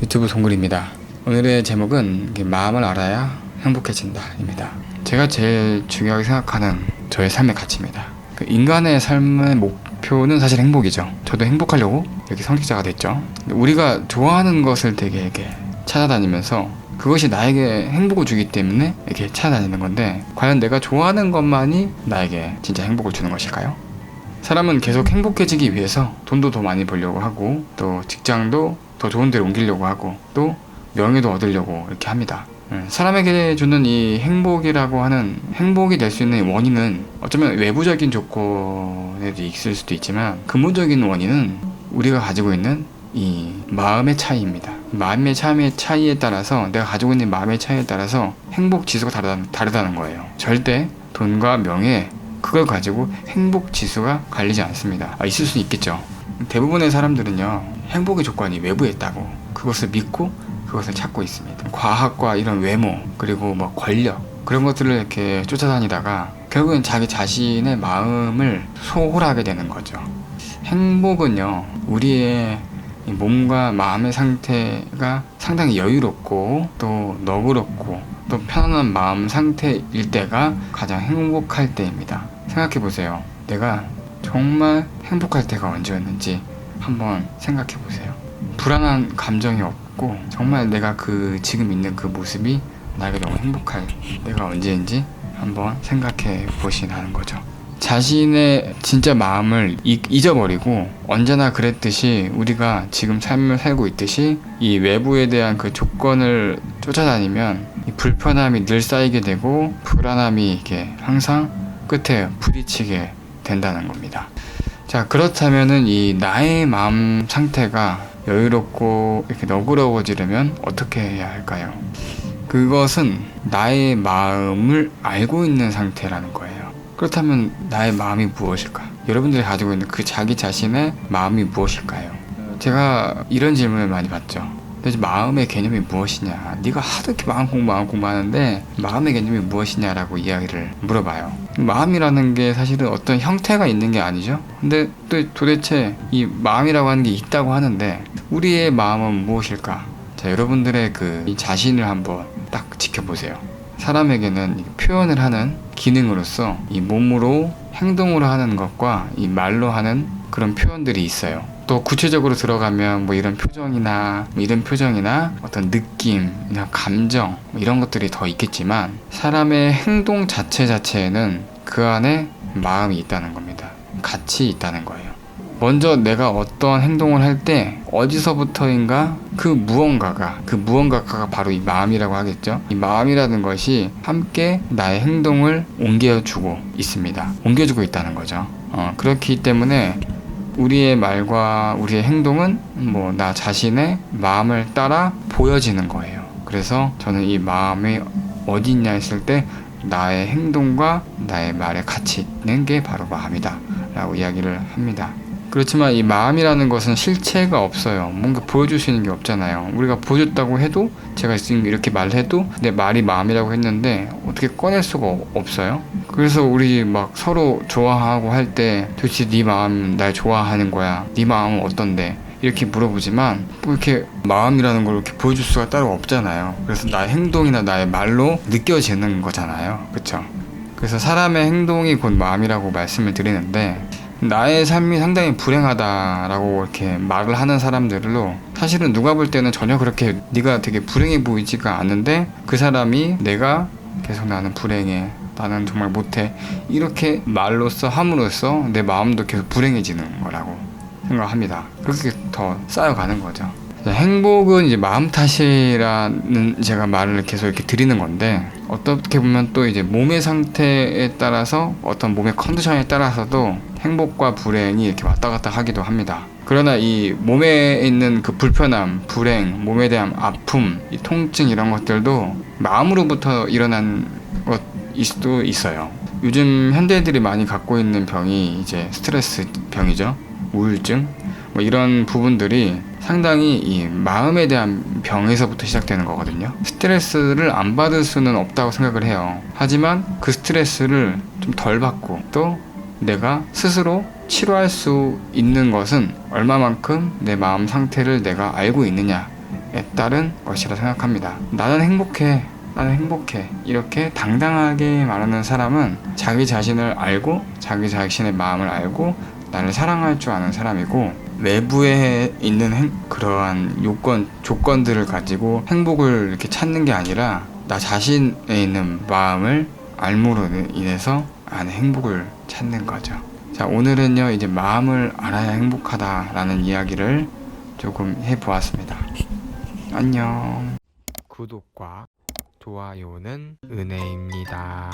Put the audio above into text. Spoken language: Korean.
유튜브 송글입니다. 오늘의 제목은 마음을 알아야 행복해진다 입니다. 제가 제일 중요하게 생각하는 저의 삶의 가치입니다. 인간의 삶의 목표는 사실 행복이죠. 저도 행복하려고 이렇게 성직자가 됐죠. 우리가 좋아하는 것을 되게 이렇게 찾아다니면서 그것이 나에게 행복을 주기 때문에 이렇게 찾아다니는 건데, 과연 내가 좋아하는 것만이 나에게 진짜 행복을 주는 것일까요? 사람은 계속 행복해지기 위해서 돈도 더 많이 벌려고 하고, 또 직장도 더 좋은 데로 옮기려고 하고, 또 명예도 얻으려고 이렇게 합니다. 사람에게 주는 이 행복이라고 하는, 행복이 될 수 있는 원인은 어쩌면 외부적인 조건에도 있을 수도 있지만, 근본적인 원인은 우리가 가지고 있는 이 마음의 차이입니다. 마음의 차이에 따라서, 내가 가지고 있는 마음의 차이에 따라서 행복 지수가 다르다는 거예요. 절대 돈과 명예, 그걸 가지고 행복 지수가 갈리지 않습니다. 있을 수는 있겠죠. 대부분의 사람들은요, 행복의 조건이 외부에 있다고 그것을 믿고 그것을 찾고 있습니다. 과학과 이런 외모, 그리고 뭐 권력, 그런 것들을 이렇게 쫓아다니다가 결국엔 자기 자신의 마음을 소홀하게 되는 거죠. 행복은요, 우리의 몸과 마음의 상태가 상당히 여유롭고 또 너그럽고 또 편안한 마음 상태일 때가 가장 행복할 때입니다. 생각해보세요. 내가 정말 행복할 때가 언제였는지 한번 생각해보세요. 불안한 감정이 없고 정말 내가 지금 있는 그 모습이 나에게 너무 행복할 때가 언제인지 한번 생각해 보시라는 거죠. 자신의 진짜 마음을 잊어버리고, 언제나 그랬듯이 우리가 지금 삶을 살고 있듯이 이 외부에 대한 그 조건을 쫓아다니면 이 불편함이 늘 쌓이게 되고, 불안함이 이게 항상 끝에 부딪히게 된다는 겁니다. 자, 그렇다면은 이 나의 마음 상태가 여유롭고 이렇게 너그러워지려면 어떻게 해야 할까요? 그것은 나의 마음을 알고 있는 상태라는 거예요. 그렇다면 나의 마음이 무엇일까? 여러분들이 가지고 있는 그 자기 자신의 마음이 무엇일까요? 제가 이런 질문을 많이 받죠. 도대체 마음의 개념이 무엇이냐? 네가 하도 이렇게 마음 공부하는데 마음의 개념이 무엇이냐라고 이야기를 물어봐요. 마음이라는 게 사실은 어떤 형태가 있는 게 아니죠. 근데 또 도대체 이 마음이라고 하는 게 있다고 하는데, 우리의 마음은 무엇일까? 자, 여러분들의 이 자신을 한번 딱 지켜보세요. 사람에게는 표현을 하는 기능으로서 이 몸으로 행동으로 하는 것과 이 말로 하는 그런 표현들이 있어요. 또 구체적으로 들어가면 이런 표정이나 어떤 느낌이나 감정 이런 것들이 더 있겠지만, 사람의 행동 자체에는 그 안에 마음이 있다는 겁니다. 같이 있다는 거예요. 먼저 내가 어떤 행동을 할 때 어디서부터인가 그 무언가가 바로 이 마음이라고 하겠죠. 이 마음이라는 것이 함께 나의 행동을 옮겨주고 있습니다. 옮겨주고 있다는 거죠. 그렇기 때문에 우리의 말과 우리의 행동은 나 자신의 마음을 따라 보여지는 거예요. 그래서 저는 이 마음이 어디 있냐 했을 때, 나의 행동과 나의 말에 같이 있는 게 바로 마음이다 라고 이야기를 합니다. 그렇지만 이 마음이라는 것은 실체가 없어요. 뭔가 보여줄 수 있는 게 없잖아요. 우리가 보여줬다고 해도, 제가 지금 이렇게 말해도 내 말이 마음이라고 했는데 어떻게 꺼낼 수가 없어요. 그래서 우리 서로 좋아하고 할 때, 도대체 네 마음 날 좋아하는 거야? 네 마음은 어떤데? 이렇게 물어보지만 이렇게 마음이라는 걸 이렇게 보여줄 수가 따로 없잖아요. 그래서 나의 행동이나 나의 말로 느껴지는 거잖아요. 그렇죠? 그래서 사람의 행동이 곧 마음이라고 말씀을 드리는데, 나의 삶이 상당히 불행하다라고 이렇게 말을 하는 사람들로, 사실은 누가 볼 때는 전혀 그렇게 네가 되게 불행해 보이지가 않는데, 그 사람이 내가 계속 나는 불행해, 나는 정말 못해, 이렇게 말로써 함으로써 내 마음도 계속 불행해지는 거라고 생각합니다. 그렇게 더 쌓여가는 거죠. 행복은 이제 마음 탓이라는 제가 말을 계속 이렇게 드리는 건데, 어떻게 보면 또 이제 몸의 상태에 따라서, 어떤 몸의 컨디션에 따라서도 행복과 불행이 이렇게 왔다 갔다 하기도 합니다. 그러나 이 몸에 있는 그 불편함, 불행, 몸에 대한 아픔, 이 통증 이런 것들도 마음으로부터 일어난 것일 수도 있어요. 요즘 현대인들이 많이 갖고 있는 병이 이제 스트레스 병이죠. 우울증, 이런 부분들이 상당히 이 마음에 대한 병에서부터 시작되는 거거든요. 스트레스를 안 받을 수는 없다고 생각을 해요. 하지만 그 스트레스를 좀 덜 받고, 또 내가 스스로 치료할 수 있는 것은 얼마만큼 내 마음 상태를 내가 알고 있느냐에 따른 것이라 생각합니다. 나는 행복해. 이렇게 당당하게 말하는 사람은 자기 자신을 알고 자기 자신의 마음을 알고 나를 사랑할 줄 아는 사람이고, 외부에 있는 그러한 조건들을 가지고 행복을 이렇게 찾는 게 아니라 나 자신에 있는 마음을 알므로 인해서 안에 행복을 찾는 거죠. 자, 오늘은요 이제 마음을 알아야 행복하다라는 이야기를 조금 해보았습니다. 안녕. 구독과 좋아요는 은혜입니다.